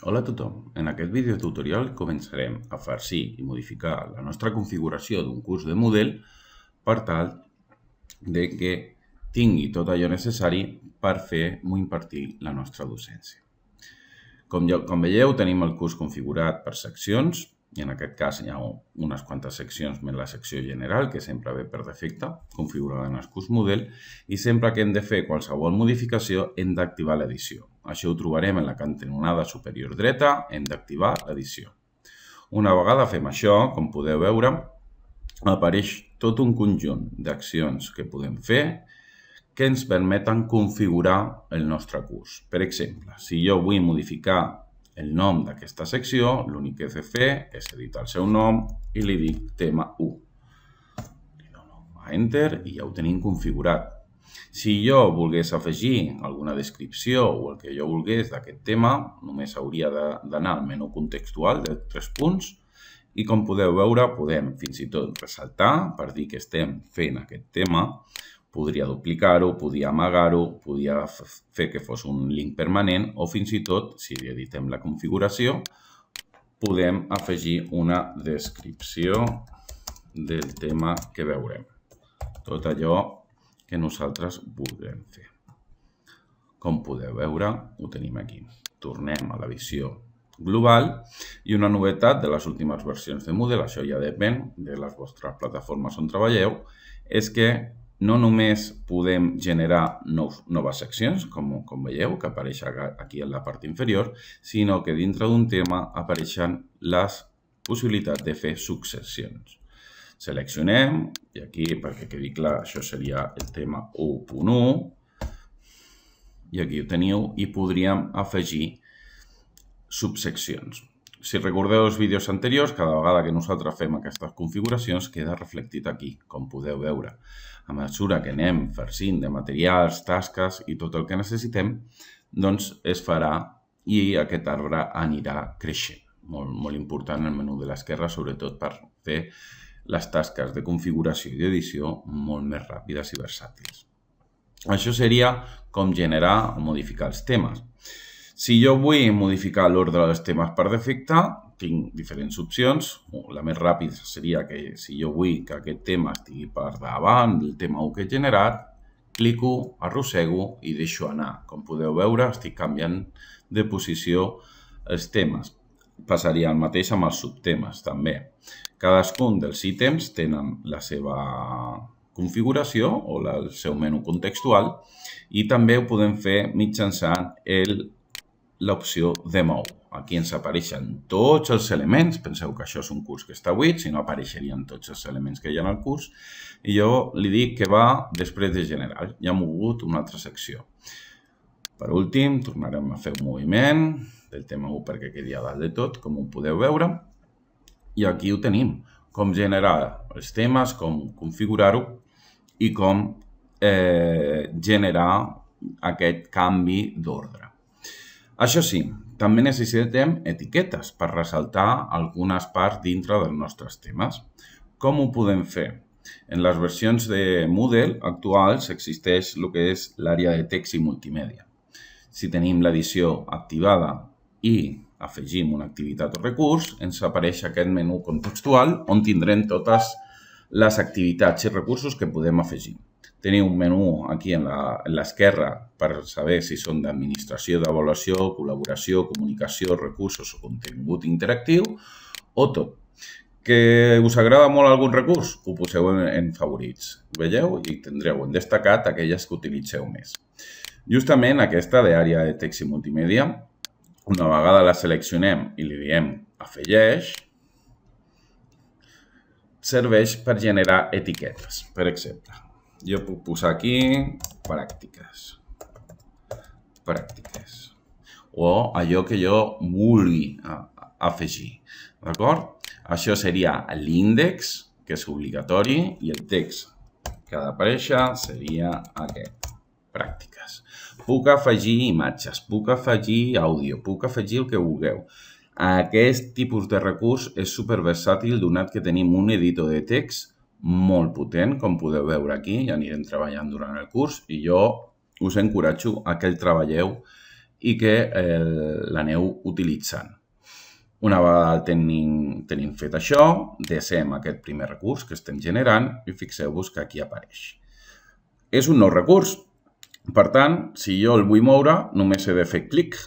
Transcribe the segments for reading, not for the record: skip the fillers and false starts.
Hola a tothom. En aquest vídeo tutorial començarem a farcir i modificar la nostra configuració d'un curs de Moodle per tal de que tingui tot allò necessari per fer o impartir la nostra docència. Com veieu, tenim el curs configurat per seccions, i en aquest cas hi ha unes quantes seccions més la secció general, que sempre ve per defecte, configurada en el curs Moodle, i sempre que hem de fer qualsevol modificació hem d'activar l'edició. Això ho trobarem en la cantonada superior dreta, hem d'activar l'edició. Una vegada fem això, com podeu veure, apareix tot un conjunt d'accions que podem fer que ens permeten configurar el nostre curs. Per exemple, si jo vull modificar el nom d'aquesta secció, l'únic que he de fer és editar el seu nom i li dic tema 1. Li dono a Enter i ja ho tenim configurat. Si jo volgués afegir alguna descripció o el que jo volgués d'aquest tema, només hauria d'anar al menú contextual de 3 punts i com podeu veure, podem fins i tot ressaltar per dir que estem fent aquest tema. Podria duplicar-ho, podia amagar-ho, podia fer que fos un link permanent o fins i tot, si editem la configuració, podem afegir una descripció del tema que veurem. Tot allò que nosaltres vulguem fer. Com podeu veure, ho tenim aquí. Tornem a la visió global i una novetat de les últimes versions de Moodle, això ja depèn de les vostres plataformes on treballeu, és que no només podem generar noves seccions, com veieu, que apareix aquí a la part inferior, sinó que dintre d'un tema apareixen les possibilitats de fer successions. Seleccionem, i aquí, perquè quedi clar, això seria el tema 1.1, i aquí ho teniu, i podríem afegir subseccions. Si recordeu els vídeos anteriors, cada vegada que nosaltres fem aquestes configuracions queda reflectit aquí, com podeu veure. A mesura que anem farcint de materials, tasques i tot el que necessitem, doncs es farà i aquest arbre anirà creixent. Molt important el menú de l'esquerra, sobretot per fer les tasques de configuració i d'edició molt més ràpides i versàtils. Això seria com generar o modificar els temes. Si jo vull modificar l'ordre dels temes per defecte, tinc diferents opcions. La més ràpida seria que si jo vull que aquest tema estigui per davant del tema 1 que he generat, clico, arrossego i deixo anar. Com podeu veure, estic canviant de posició els temes. Passaria el mateix amb els subtemes, també. Cadascun dels ítems tenen la seva configuració o el seu menú contextual i també ho podem fer mitjançant l'opció Demo. Aquí ens apareixen tots els elements. Penseu que això és un curs que està buit, si no apareixerien tots els elements que hi ha al curs. I jo li dic que va després de general. Ja hem mogut una altra secció. Per últim, tornarem a fer un moviment del tema 1 perquè quedi a dalt de tot, com ho podeu veure. I aquí ho tenim, com generar els temes, com configurar-ho i com generar aquest canvi d'ordre. Això sí, també necessitem etiquetes per ressaltar algunes parts dintre dels nostres temes. Com ho podem fer? En les versions de Moodle actuals existeix el que és l'àrea de text i multimèdia. Si tenim l'edició activada i afegim una activitat o recurs, ens apareix aquest menú contextual on tindrem totes les activitats i recursos que podem afegir. Teniu un menú aquí en l'esquerra per saber si són d'administració, d'avaluació, col·laboració, comunicació, recursos o contingut interactiu o tot. Que us agrada molt algun recurs? Ho poseu en favorits. Veieu? I tindreu en destacat aquelles que utilitzeu més. Justament aquesta d'àrea de text i multimèdia, una vegada la seleccionem i li diem afegeix, serveix per generar etiquetes. Per exemple, jo puc posar aquí pràctiques. O allò que jo vulgui afegir. D'acord? Això seria l'índex, que és obligatori, i el text que ha d'aparèixer seria aquest, pràctiques. Puc afegir imatges, puc afegir àudio, puc afegir el que vulgueu. Aquest tipus de recurs és superversàtil donat que tenim un editor de text molt potent, com podeu veure aquí, ja anirem treballant durant el curs i jo us encoratjo a que el treballeu i que l'aneu utilitzant. Una vegada tenim fet això, desem aquest primer recurs que estem generant i fixeu-vos que aquí apareix. És un nou recurs. Per tant, si jo el vull moure, només he de fer clic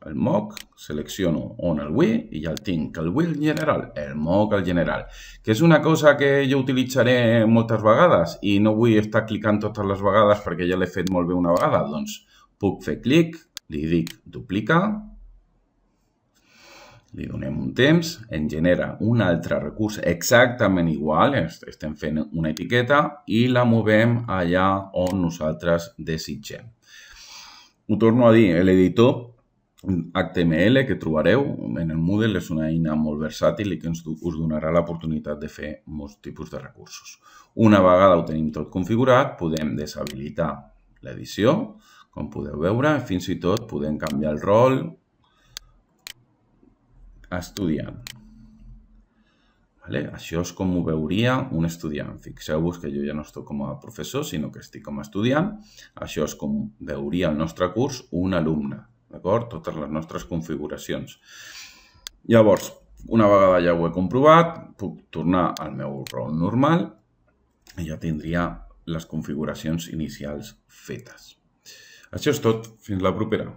al moc, selecciono on el vull i ja el tinc. El vull general, el moc al general. Que és una cosa que jo utilitzaré moltes vegades i no vull estar clicant totes les vegades perquè ja l'he fet molt bé una vegada. Doncs puc fer clic, li dic duplicar, li donem un temps, ens genera un altre recurs exactament igual, estem fent una etiqueta i la movem allà on nosaltres desitgem. Ho torno a dir, l'editor HTML que trobareu en el Moodle és una eina molt versàtil i que us donarà l'oportunitat de fer molts tipus de recursos. Una vegada ho tenim tot configurat, podem deshabilitar l'edició, com podeu veure, fins i tot podem canviar el rol a estudiant. Això és com ho veuria un estudiant. Fixeu-vos que jo ja no estic com a professor, sinó que estic com a estudiant. Això és com veuria el nostre curs un alumne. D'acord? Totes les nostres configuracions. Llavors, una vegada ja ho he comprovat, puc tornar al meu rol normal i ja tindria les configuracions inicials fetes. Això és tot. Fins la propera.